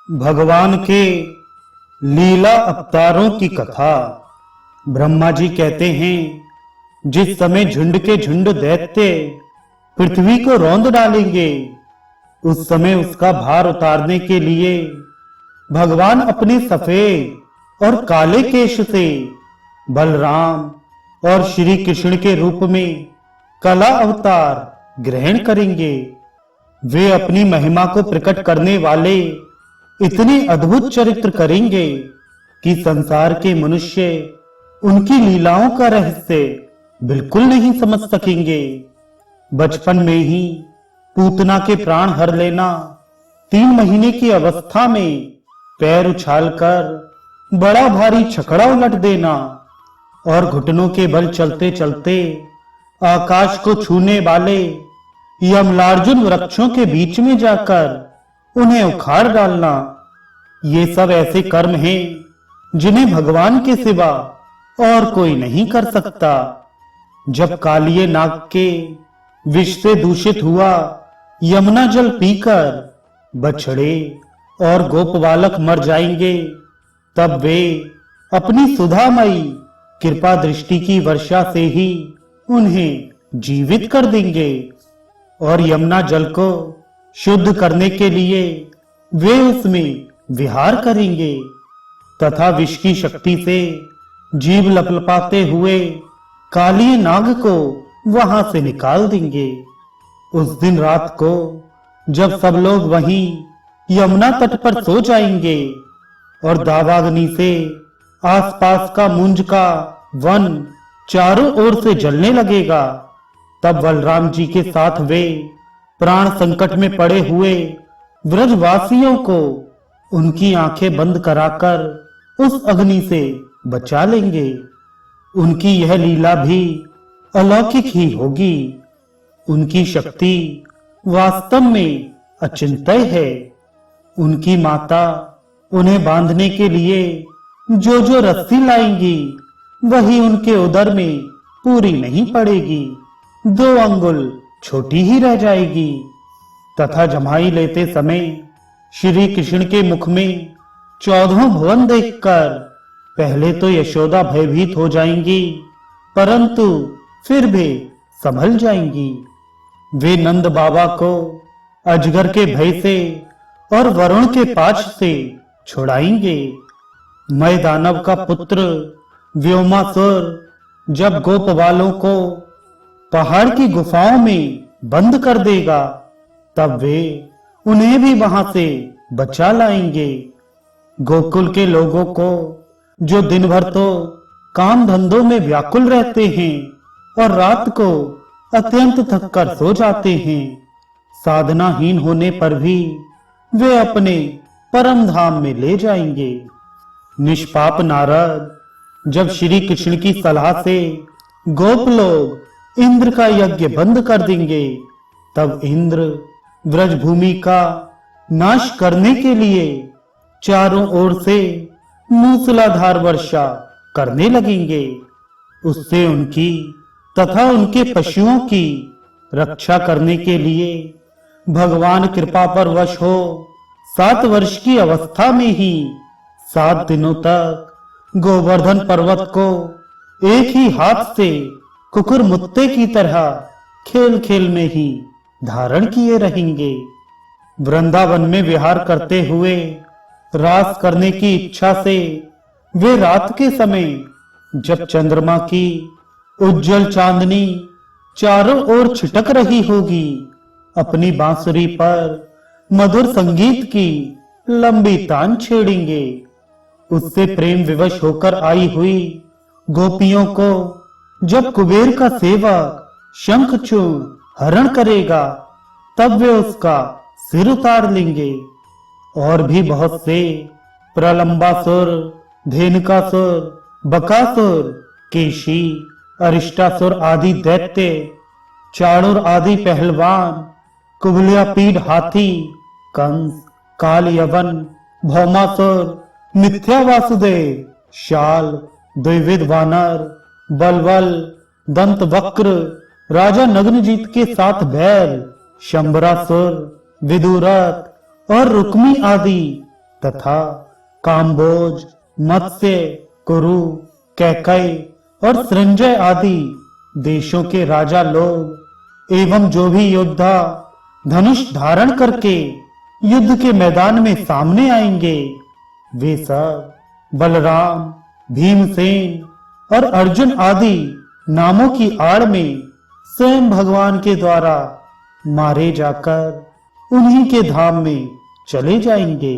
भगवान के लीला अवतारों की कथा। ब्रह्मा जी कहते हैं, जिस समय झुंड के झुंड दैत्य पृथ्वी को रौंद डालेंगे, उस समय उसका भार उतारने के लिए भगवान अपने सफेद और काले केश से बलराम और श्री कृष्ण के रूप में कला अवतार ग्रहण करेंगे। वे अपनी महिमा को प्रकट करने वाले इतने अद्भुत चरित्र करेंगे कि संसार के मनुष्य उनकी लीलाओं का रहस्य बिल्कुल नहीं समझ सकेंगे। बचपन में ही पूतना के प्राण हर लेना, 3 महीने की अवस्था में पैर उछालकर बड़ा भारी छकड़ा उलट देना और घुटनों के बल चलते चलते आकाश को छूने वाले यमलार्जुन वृक्षों के बीच में जाकर उन्हें उखाड़ डालना, ये सब ऐसे कर्म हैं जिन्हें भगवान के सिवा और कोई नहीं कर सकता। जब कालिये नाग के विष से दूषित हुआ यमुना जल पीकर बछड़े और गोप बालक मर जाएंगे, तब वे अपनी सुधामयी कृपा दृष्टि की वर्षा से ही उन्हें जीवित कर देंगे और यमुना जल को शुद्ध करने के लिए वे उसमें विहार करेंगे तथा विष की शक्ति से जीव लपलपाते हुए काली नाग को वहां से निकाल देंगे। उस दिन रात को जब सब लोग वहीं यमुना तट पर सो जाएंगे और दावाग्नि से आसपास का मुंज का वन चारों ओर से जलने लगेगा, तब बलराम जी के साथ वे प्राण संकट में पड़े हुए व्रजवासियों को उनकी आंखें बंद कराकर उस अग्नि से बचा लेंगे। उनकी यह लीला भी अलौकिक ही होगी। उनकी शक्ति वास्तव में अचिंत्य है। उनकी माता उन्हें बांधने के लिए जो जो रस्सी लाएंगी, वही उनके उदर में पूरी नहीं पड़ेगी, 2 अंगुल छोटी ही रह जाएगी। तथा जमाई लेते समय श्री कृष्ण के मुख में 14 भुवन देखकर पहले तो यशोदा भयभीत हो जाएंगी, परंतु फिर भी संभल जाएंगी। वे नंद बाबा को अजगर के भय से और वरुण के पाश से छुड़ाएंगे। मैं दानव का पुत्र व्योमासुर जब गोप वालों को पहाड़ की गुफाओं में बंद कर देगा, तब वे उन्हें भी वहां से बचा लाएंगे। गोकुल के लोगों को जो दिन भर तो काम धंधों में व्याकुल रहते हैं और रात को अत्यंत थक कर सो जाते हैं, साधनाहीन होने पर भी वे अपने परम धाम में ले जाएंगे। निष्पाप नारद जब श्री कृष्ण की सलाह से गोप लोग इंद्र का यज्ञ बंद कर देंगे, तब इंद्र ब्रजभूमि का नाश करने के लिए चारों ओर से मूसलाधार वर्षा करने लगेंगे। उससे उनकी तथा उनके पशुओं की रक्षा करने के लिए भगवान कृपा पर वश हो 7 वर्ष की अवस्था में ही 7 दिनों तक गोवर्धन पर्वत को एक ही हाथ से कुकुर मुत्ते की तरह खेल खेल में ही धारण किए रहेंगे। वृंदावन में विहार करते हुए रास करने की इच्छा से वे रात के समय जब चंद्रमा की उज्जवल चांदनी चारों ओर छिटक रही होगी, अपनी बांसुरी पर मधुर संगीत की लंबी तान छेड़ेंगे। उससे प्रेम विवश होकर आई हुई गोपियों को जब कुबेर का सेवक शंखचूर्ण हरण करेगा, तब वे उसका सिर उतार लेंगे। और भी बहुत से प्रलंबासुर, धेनुकासुर, बकासुर, केशी, अरिष्टासुर आदि दैत्य, चाणूर आदि पहलवान, कुबलियापीड हाथी, कंस, काल यवन, भौमासुर, मिथ्या वासुदेव, शाल, द्विविध वानर, बलबल, दंत वक्र, राजा नग्नजीत के 7 बैल, शंबरासुर, विदुरथ और रुक्मी आदि तथा काम्बोज, मत्स्य, कुरु, कैकई और संजय आदि देशों के राजा लोग एवं जो भी योद्धा धनुष धारण करके युद्ध के मैदान में सामने आएंगे, वे सब बलराम, भीमसेन और अर्जुन आदि नामों की आड़ में स्वयं भगवान के द्वारा मारे जाकर उन्हीं के धाम में चले जाएंगे।